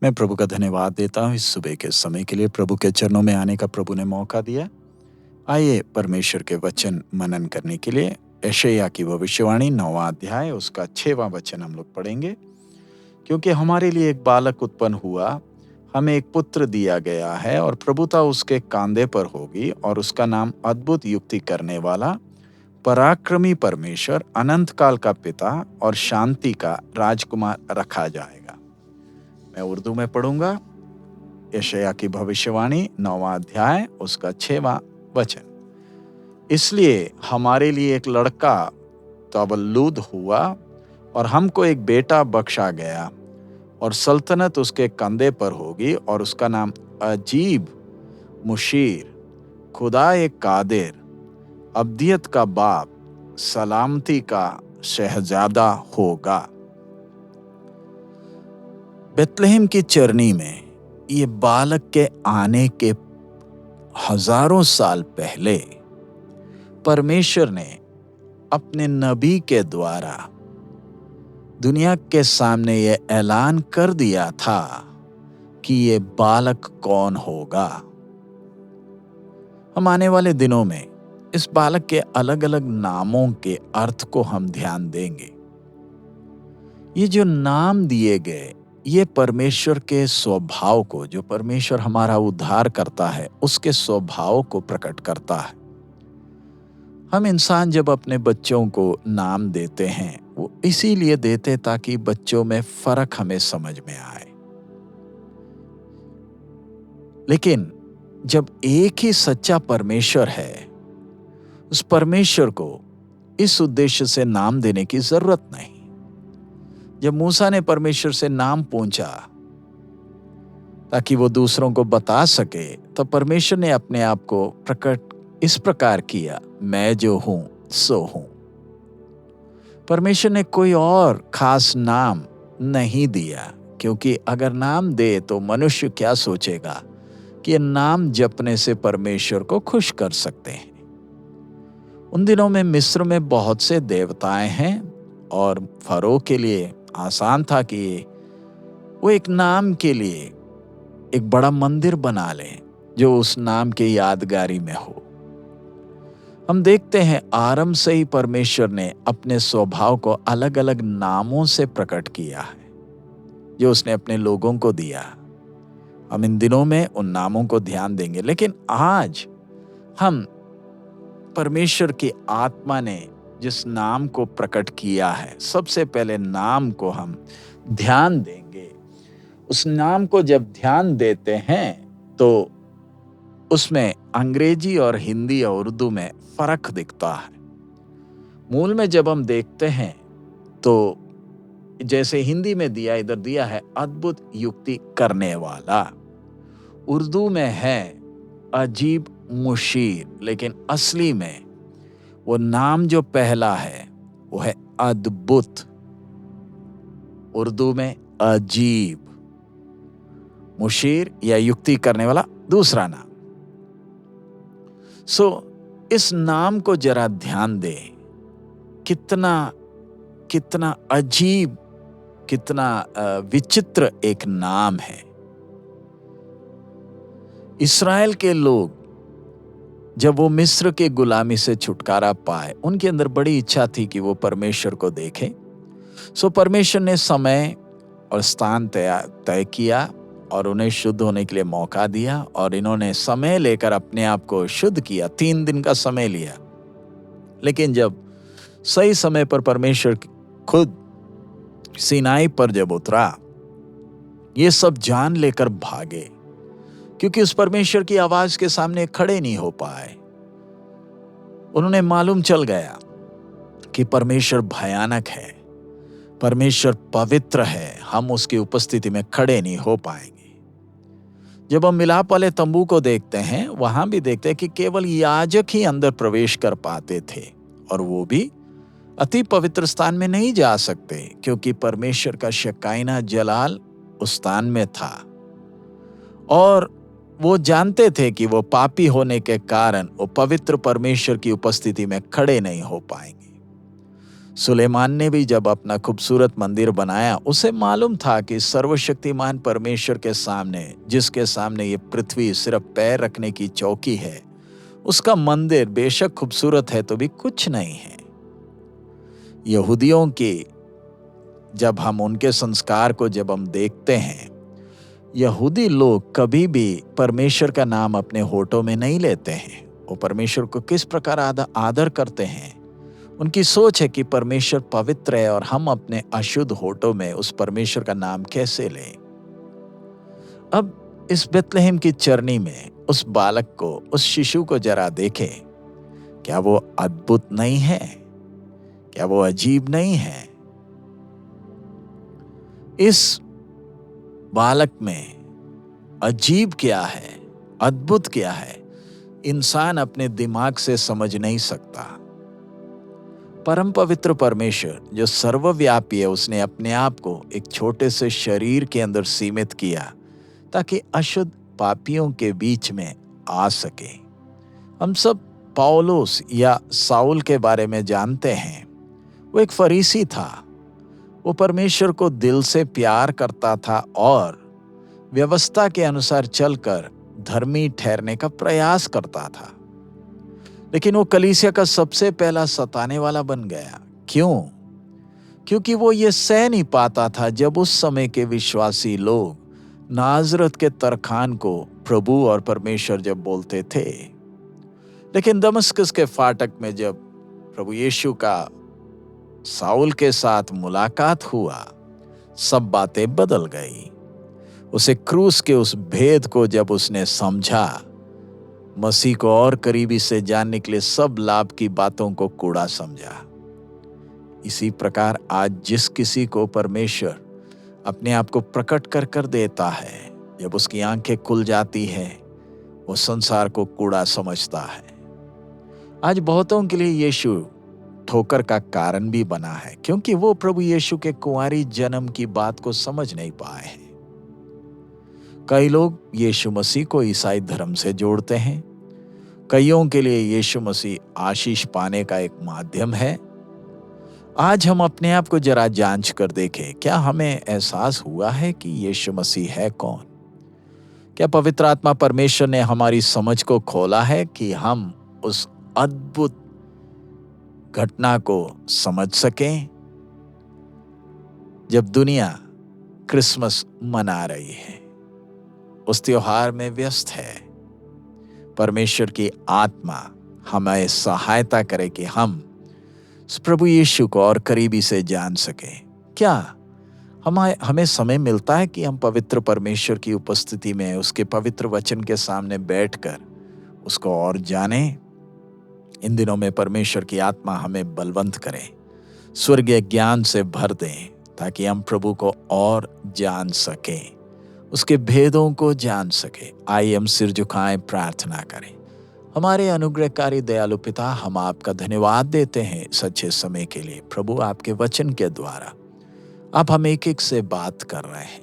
मैं प्रभु का धन्यवाद देता हूँ इस सुबह के समय के लिए। प्रभु के चरणों में आने का प्रभु ने मौका दिया। आइए परमेश्वर के वचन मनन करने के लिए यशायाह की भविष्यवाणी 9वां अध्याय उसका 6वां वचन हम लोग पढ़ेंगे। क्योंकि हमारे लिए एक बालक उत्पन्न हुआ, हमें एक पुत्र दिया गया है और प्रभुता उसके कांधे पर होगी और उसका नाम अद्भुत युक्ति करने वाला, पराक्रमी परमेश्वर, अनंत काल का पिता और शांति का राजकुमार रखा जाएगा। मैं उर्दू में पढ़ूंगा। यशायाह की भविष्यवाणी 9वां अध्याय उसका 6वां वचन। इसलिए हमारे लिए एक लड़का तवल्लुद हुआ और हमको एक बेटा बख्शा गया और सल्तनत उसके कंधे पर होगी और उसका नाम अजीब, मुशीर, खुदा एक कादिर, अब्दियत का बाप, सलामती का शहजादा होगा। बेतलहम की चरनी में ये बालक के आने के हजारों साल पहले परमेश्वर ने अपने नबी के द्वारा दुनिया के सामने ये ऐलान कर दिया था कि ये बालक कौन होगा। हम आने वाले दिनों में इस बालक के अलग अलग नामों के अर्थ को हम ध्यान देंगे। ये जो नाम दिए गए, ये परमेश्वर के स्वभाव को, जो परमेश्वर हमारा उद्धार करता है, उसके स्वभाव को प्रकट करता है। हम इंसान जब अपने बच्चों को नाम देते हैं, वो इसीलिए देते ताकि बच्चों में फर्क हमें समझ में आए। लेकिन जब एक ही सच्चा परमेश्वर है, उस परमेश्वर को इस उद्देश्य से नाम देने की जरूरत नहीं। जब मूसा ने परमेश्वर से नाम पूछा ताकि वो दूसरों को बता सके, तो परमेश्वर ने अपने आप को प्रकट इस प्रकार किया, मैं जो हूं सो हूं। परमेश्वर ने कोई और खास नाम नहीं दिया, क्योंकि अगर नाम दे तो मनुष्य क्या सोचेगा कि ये नाम जपने से परमेश्वर को खुश कर सकते हैं। उन दिनों में मिस्र में बहुत से देवताएं हैं और फरो के लिए आसान था कि वो एक नाम के लिए एक बड़ा मंदिर बना ले जो उस नाम के यादगारी में हो। हम देखते हैं आरंभ से ही परमेश्वर ने अपने स्वभाव को अलग अलग नामों से प्रकट किया है, जो उसने अपने लोगों को दिया। हम इन दिनों में उन नामों को ध्यान देंगे, लेकिन आज हम परमेश्वर की आत्मा ने जिस नाम को प्रकट किया है, सबसे पहले नाम को हम ध्यान देंगे। उस नाम को जब ध्यान देते हैं तो उसमें अंग्रेजी और हिंदी और उर्दू में फर्क दिखता है। मूल में जब हम देखते हैं तो जैसे हिंदी में दिया, इधर दिया है अद्भुत युक्ति करने वाला, उर्दू में है अजीब मुशीर, लेकिन असली में वो नाम जो पहला है वो है अद्भुत। उर्दू में अजीब, मुशीर या युक्ति करने वाला दूसरा नाम। इस नाम को जरा ध्यान दे, कितना अजीब, कितना विचित्र एक नाम है। इस्राएल के लोग जब वो मिस्र के गुलामी से छुटकारा पाए, उनके अंदर बड़ी इच्छा थी कि वो परमेश्वर को देखें। परमेश्वर ने समय और स्थान तय किया और उन्हें शुद्ध होने के लिए मौका दिया, और इन्होंने समय लेकर अपने आप को शुद्ध किया। 3 दिन का समय लिया, लेकिन जब सही समय पर परमेश्वर खुद सीनाई पर जब उतरा, ये सब जान लेकर भागे, क्योंकि उस परमेश्वर की आवाज के सामने खड़े नहीं हो पाए। उन्होंने मालूम चल गया कि परमेश्वर भयानक है, परमेश्वर पवित्र है, हम उसकी उपस्थिति में खड़े नहीं हो पाएंगे। जब हम मिलाप वाले तंबू को देखते हैं, वहां भी देखते हैं कि केवल याजक ही अंदर प्रवेश कर पाते थे, और वो भी अति पवित्र स्थान में नहीं जा सकते, क्योंकि परमेश्वर का शकाइना जलाल उस स्थान में था, और वो जानते थे कि वो पापी होने के कारण वो पवित्र परमेश्वर की उपस्थिति में खड़े नहीं हो पाएंगे। सुलेमान ने भी जब अपना खूबसूरत मंदिर बनाया, उसे मालूम था कि सर्वशक्तिमान परमेश्वर के सामने, जिसके सामने ये पृथ्वी सिर्फ पैर रखने की चौकी है, उसका मंदिर बेशक खूबसूरत है तो भी कुछ नहीं है। यहूदियों के जब हम उनके संस्कार को जब हम देखते हैं, यहूदी लोग कभी भी परमेश्वर का नाम अपने होठों में नहीं लेते हैं। वो परमेश्वर को किस प्रकार आदर करते हैं। उनकी सोच है कि परमेश्वर पवित्र है और हम अपने अशुद्ध होठों में उस परमेश्वर का नाम कैसे लें। अब इस बेतलहम की चरनी में उस बालक को, उस शिशु को जरा देखें। क्या वो अद्भुत नहीं है? क्या वो अजीब नहीं है? इस बालक में अजीब क्या है, अद्भुत क्या है, इंसान अपने दिमाग से समझ नहीं सकता। परम पवित्र परमेश्वर जो सर्वव्यापी है, उसने अपने आप को एक छोटे से शरीर के अंदर सीमित किया ताकि अशुद्ध पापियों के बीच में आ सके। हम सब पौलुस या साउल के बारे में जानते हैं। वो एक फरीसी था। वो परमेश्वर को दिल से प्यार करता था और व्यवस्था के अनुसार चलकर धर्मी ठहरने का प्रयास करता था। लेकिन वो कलीसिया का सबसे पहला सताने वाला बन गया। क्यों? क्योंकि वो ये सह नहीं पाता था जब उस समय के विश्वासी लोग नाजरत के तरखान को प्रभु और परमेश्वर जब बोलते थे। लेकिन दमस्कस के फाटक में जब प्रभु यीशु का साउल के साथ मुलाकात हुआ, सब बातें बदल गई। उसे क्रूस के उस भेद को जब उसने समझा, मसीह को और करीबी से जानने के लिए सब लाभ की बातों को कूड़ा समझा। इसी प्रकार आज जिस किसी को परमेश्वर अपने आप को प्रकट कर कर देता है, जब उसकी आंखें खुल जाती है, वो संसार को कूड़ा समझता है। आज बहुतों के लिए यीशु ठोकर का कारण भी बना है, क्योंकि वो प्रभु यीशु के कुंवारी जन्म की बात को समझ नहीं पाए हैं। कई लोग यीशु मसीह को ईसाई धर्म से जोड़ते हैं। कईयों के लिए यीशु मसीह आशीष पाने का एक माध्यम है। आज हम अपने आप को जरा जांच कर देखें, क्या हमें एहसास हुआ है कि यीशु मसीह है कौन? क्या पवित्र आत्मा परमेश्वर ने हमारी समझ को खोला है कि हम उस अद्भुत घटना को समझ सकें? जब दुनिया क्रिसमस मना रही है, उस त्योहार में व्यस्त है, परमेश्वर की आत्मा हमें सहायता करे कि हम प्रभु यीशु को और करीबी से जान सकें। क्या हमें समय मिलता है कि हम पवित्र परमेश्वर की उपस्थिति में उसके पवित्र वचन के सामने बैठकर उसको और जानें? इन दिनों में परमेश्वर की आत्मा हमें बलवंत करे, स्वर्गीय ज्ञान से भर दें, ताकि हम प्रभु को और जान सकें, उसके भेदों को जान सके। आइए हम सिर झुकाएं, प्रार्थना करें। हमारे अनुग्रहकारी दयालु पिता, हम आपका धन्यवाद देते हैं सच्चे समय के लिए। प्रभु, आपके वचन के द्वारा आप हम एक एक से बात कर रहे हैं।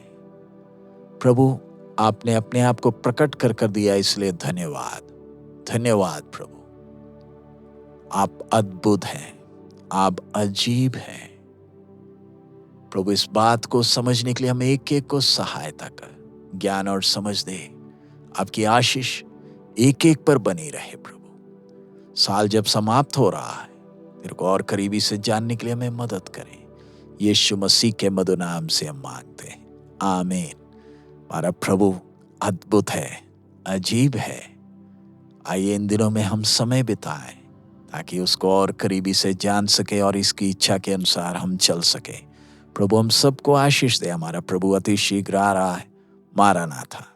प्रभु, आपने अपने आप को प्रकट कर कर दिया, इसलिए धन्यवाद। धन्यवाद प्रभु। आप अद्भुत हैं, आप अजीब हैं। प्रभु, इस बात को समझने के लिए हम एक एक को सहायता कर, ज्ञान और समझ दे। आपकी आशीष एक एक पर बनी रहे प्रभु। साल जब समाप्त हो रहा है, तेरे को और करीबी से जानने के लिए हमें मदद करें। यीशु मसीह के मधुर नाम से हम मांगते हैं, आमीन। हमारा प्रभु अद्भुत है, अजीब है। आइए इन दिनों में हम समय बिताएं ताकि उसको और करीबी से जान सके और इसकी इच्छा के अनुसार हम चल सके। प्रभु, हम सबको आशीष दे। हमारा प्रभु अति शीघ्र आ रहा है। मारा ना था।